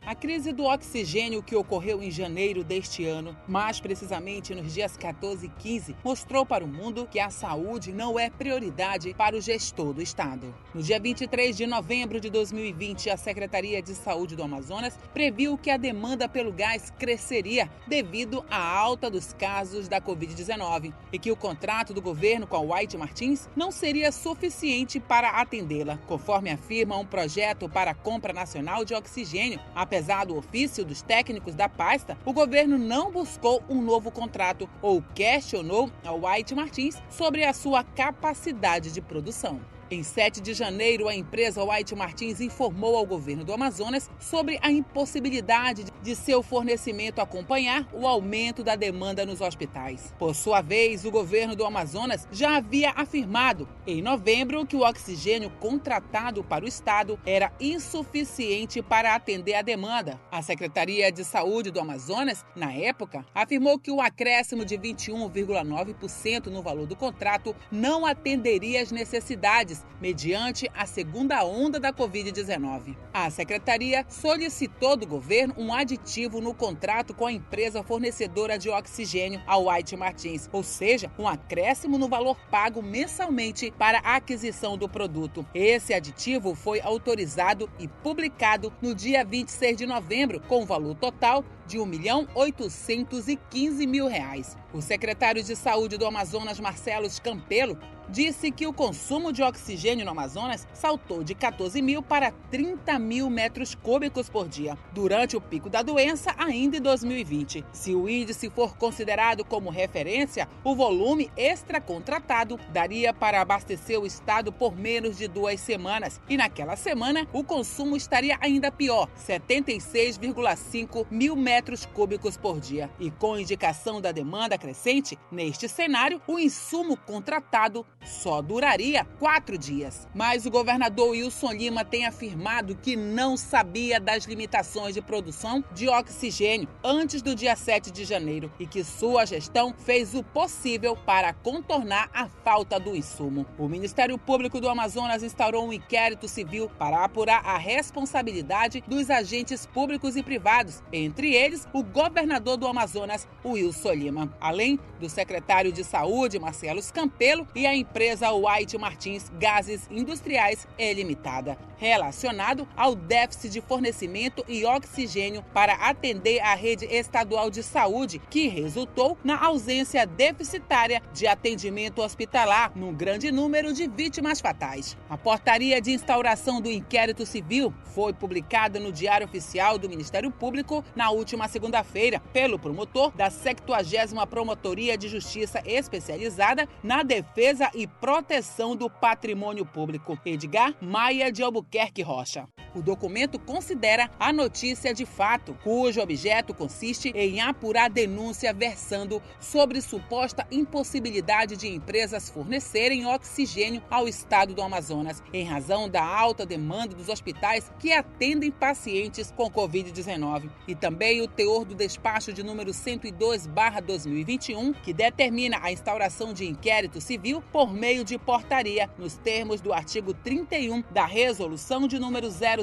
A crise do oxigênio que ocorreu em janeiro deste ano, mais precisamente nos dias 14 e 15, mostrou para o mundo que a saúde não é prioridade para o gestor do Estado. No dia 23 de novembro de 2020, a Secretaria de Saúde do Amazonas previu que a demanda pelo gás cresceria devido à alta dos casos da Covid-19 e que o contrato do governo com a White Martins não seria suficiente para atendê-la, conforme afirma um projeto para a compra nacional de oxigênio. Apesar do ofício dos técnicos da pasta, o governo não buscou um novo contrato ou questionou a White Martins sobre a sua capacidade de produção. Em 7 de janeiro, a empresa White Martins informou ao governo do Amazonas sobre a impossibilidade de seu fornecimento acompanhar o aumento da demanda nos hospitais. Por sua vez, o governo do Amazonas já havia afirmado, em novembro, que o oxigênio contratado para o estado era insuficiente para atender a demanda. A Secretaria de Saúde do Amazonas, na época, afirmou que o acréscimo de 21,9% no valor do contrato não atenderia às necessidades mediante a segunda onda da Covid-19. A secretaria solicitou do governo um aditivo no contrato com a empresa fornecedora de oxigênio, a White Martins, ou seja, um acréscimo no valor pago mensalmente para a aquisição do produto. Esse aditivo foi autorizado e publicado no dia 26 de novembro, com o valor total de R$ 1.815.000. O secretário de Saúde do Amazonas, Marcelo Campelo, disse que o consumo de oxigênio no Amazonas saltou de 14 mil para 30 mil metros cúbicos por dia, durante o pico da doença ainda em 2020. Se o índice for considerado como referência, o volume extracontratado daria para abastecer o estado por menos de 2 semanas. E naquela semana, o consumo estaria ainda pior, 76,5 mil metros cúbicos por dia. E com indicação da demanda crescente, neste cenário, o insumo contratado só duraria 4 dias. Mas o governador Wilson Lima tem afirmado que não sabia das limitações de produção de oxigênio antes do dia 7 de janeiro e que sua gestão fez o possível para contornar a falta do insumo. O Ministério Público do Amazonas instaurou um inquérito civil para apurar a responsabilidade dos agentes públicos e privados, entre eles o governador do Amazonas, Wilson Lima, além do secretário de Saúde, Marcelo Campelo, e a empresa White Martins Gases Industriais Limitada, relacionado ao déficit de fornecimento e oxigênio para atender a rede estadual de saúde, que resultou na ausência deficitária de atendimento hospitalar num grande número de vítimas fatais. A portaria de instauração do inquérito civil foi publicada no Diário Oficial do Ministério Público na última segunda-feira pelo promotor da 70ª Promotoria de Justiça Especializada na Defesa e Proteção do Patrimônio Público, Edgar Maia de Albuquerque Rocha. O documento considera a notícia de fato, cujo objeto consiste em apurar denúncia versando sobre suposta impossibilidade de empresas fornecerem oxigênio ao estado do Amazonas, em razão da alta demanda dos hospitais que atendem pacientes com Covid-19, e também o teor do despacho de número 102/2021, que determina a instauração de inquérito civil por meio de portaria, nos termos do artigo 31 da Resolução de número 006/2015.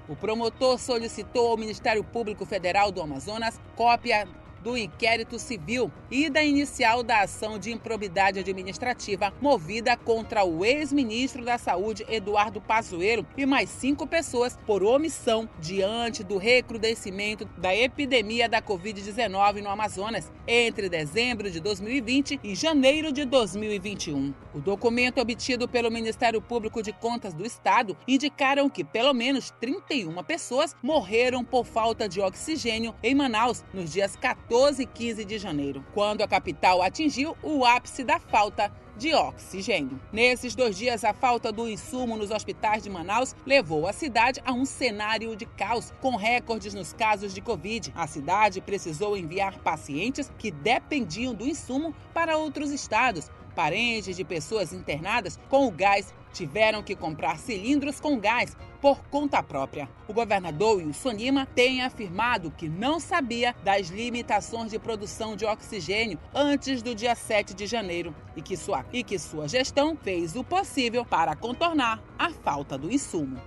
O promotor solicitou ao Ministério Público Federal do Amazonas cópia do inquérito civil e da inicial da ação de improbidade administrativa movida contra o ex-ministro da Saúde, Eduardo Pazuello, e mais 5 pessoas por omissão diante do recrudescimento da epidemia da Covid-19 no Amazonas entre dezembro de 2020 e janeiro de 2021. O documento obtido pelo Ministério Público de Contas do Estado indicaram que pelo menos 31 pessoas morreram por falta de oxigênio em Manaus nos dias 14 e 15 de janeiro, quando a capital atingiu o ápice da falta de oxigênio. Nesses 2 dias, a falta do insumo nos hospitais de Manaus levou a cidade a um cenário de caos, com recordes nos casos de Covid. A cidade precisou enviar pacientes que dependiam do insumo para outros estados. Parentes de pessoas internadas com o gás tiveram que comprar cilindros com gás por conta própria. O governador Wilson Lima tem afirmado que não sabia das limitações de produção de oxigênio antes do dia 7 de janeiro e que sua gestão fez o possível para contornar a falta do insumo.